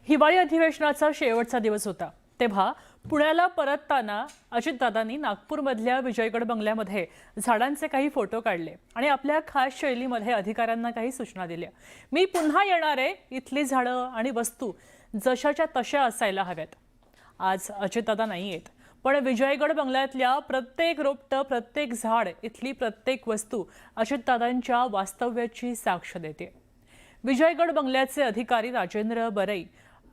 हिवाळी अधिवेशनाचा शेवटचा दिवस होता तेव्हा पुण्याला परतताना अजितदादांनी नागपूरमधल्या विजयगड बंगल्यामध्ये झाडांचे काही फोटो काढले आणि आपल्या खास शैलीमध्ये अधिकाऱ्यांना काही सूचना दिल्या। मी पुन्हा येणार आहे, इथली झाडं आणि वस्तू जशाच्या तशा असायला हव्यात। आज अजितदादा नाही आहेत, पण विजयगड बंगल्यातल्या प्रत्येक रोपटं, प्रत्येक झाड, इथली प्रत्येक वस्तू अजितदादांच्या वास्तव्याची साक्ष देते। विजयगड बंगल्याचे अधिकारी राजेंद्र बरई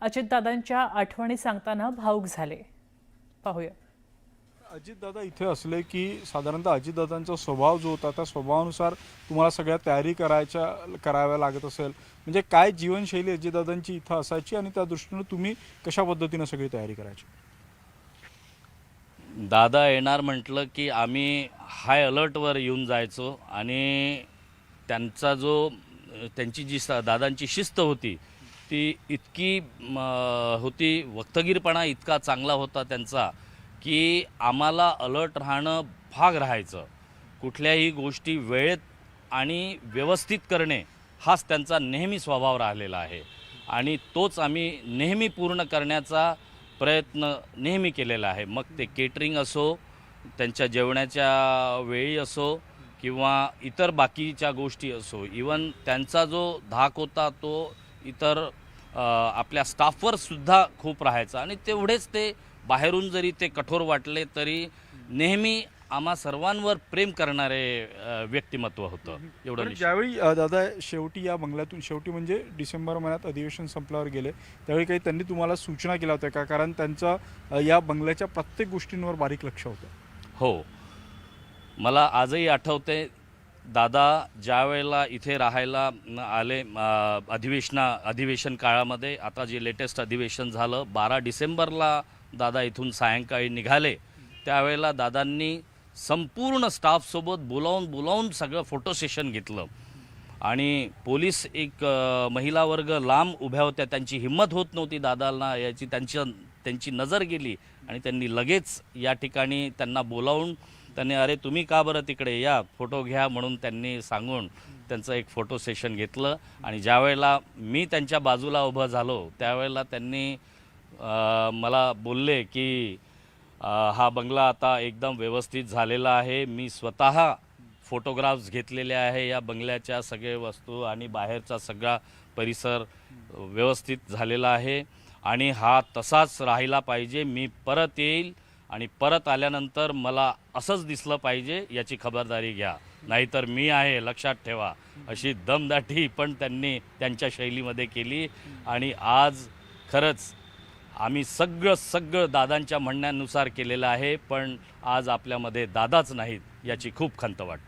अजितदादांच्या आठवणी सांगताना भावुक झाले। पाहूया। अजितदादा इथे असले की साधारणतः अजितदादांचा स्वभाव जो होता त्या स्वभावानुसार तुम्हाला सगळ्या तयारी कराव्या लागत असेल, म्हणजे काय जीवनशैली अजितदादांची इथं असायची आणि त्या दृष्टीने तुम्ही कशा पद्धतीने सगळी तयारी करायची? दादा येणार म्हटलं की आम्ही हाय अलर्टवर येऊन जायचो आणि त्यांची जी दादांची शिस्त होती ती इतकी होती, वक्तगीरपणा इतका चांगला होता त्यांचा की आम्हाला अलर्ट राहणं भाग राहायचं। कुठल्याही गोष्टी वेळेत आणि व्यवस्थित करणे हाच त्यांचा नेहमी स्वभाव राहिलेला आहे आणि तोच आम्ही नेहमी पूर्ण करण्याचा प्रयत्न नेहमी केलेला आहे। मग ते केटरिंग असो, त्यांच्या जेवणाच्या वेळी असो किंवा इतर बाकीच्या गोष्टी असो, इवन त्यांचा जो धाक होता तो इतर आपल्या स्टाफवर सुद्धा खूप राहायचा आणि तेवढेच ते बाहेरून जरी ते कठोर वाटले तरी नेहमी आम्हा सर्वांवर प्रेम करणारे व्यक्तिमत्व होतं। एवढं ज्यावेळी दादा शेवटी या बंगल्यातून म्हणजे डिसेंबर महिन्यात अधिवेशन संपल्यावर गेले त्यावेळी काही त्यांनी तुम्हाला सूचना केल्या होत्या का? कारण त्यांचं या बंगल्याच्या प्रत्येक गोष्टींवर बारीक लक्ष होतं। हो, मला आजही आठवते दादा ज्या वेळेला इथे राहायला आले अधिवेशन काळामध्ये, आता जे लेटेस्ट अधिवेशन झालं 12 डिसेंबरला दादा इथून सायंकाळी निघाले, त्यावेळेला दादांनी संपूर्ण स्टाफसोबत बोलावून सगळं फोटो सेशन घेतलं आणि पोलीस एक महिला वर्ग लांब उभ्या होत्या, त्यांची हिंमत होत नव्हती दादांना याची, त्यांची नजर गेली आणि त्यांनी लगेच या ठिकाणी त्यांना बोलावून त्यांनी अरे तुम्ही का बरं तिकडे या, फोटो घ्या म्हणून त्यांनी सांगून त्यांचं एक फोटो सेशन घेतलं। आणि ज्या वेळेला मी त्यांच्या बाजूला उभं झालो त्यावेळेला त्यांनी मला बोलले की हा बंगला आता एकदम व्यवस्थित झालेला आहे, मी स्वतः फोटोग्राफ्स घेतलेले आहे या बंगल्याच्या, सगळे वस्तू आणि बाहेरचा सगळा परिसर व्यवस्थित झालेला आहे आणि हा तसाच राहिला पाहिजे। मी परत येईल आणि परत आल्यानंतर मला असंच दिसलं पाहिजे याची खबरदारी घ्या, नाहीतर मी आहे लक्षात ठेवा, अशी दमदाटी पण त्यांनी त्यांच्या शैलीमध्ये केली। आणि आज खरंच आम्ही सगळं दादांच्या म्हणण्यानुसार केलेलं आहे, पण आज आपल्यामध्ये दादाच नाहीत याची खूप खंत वाटते।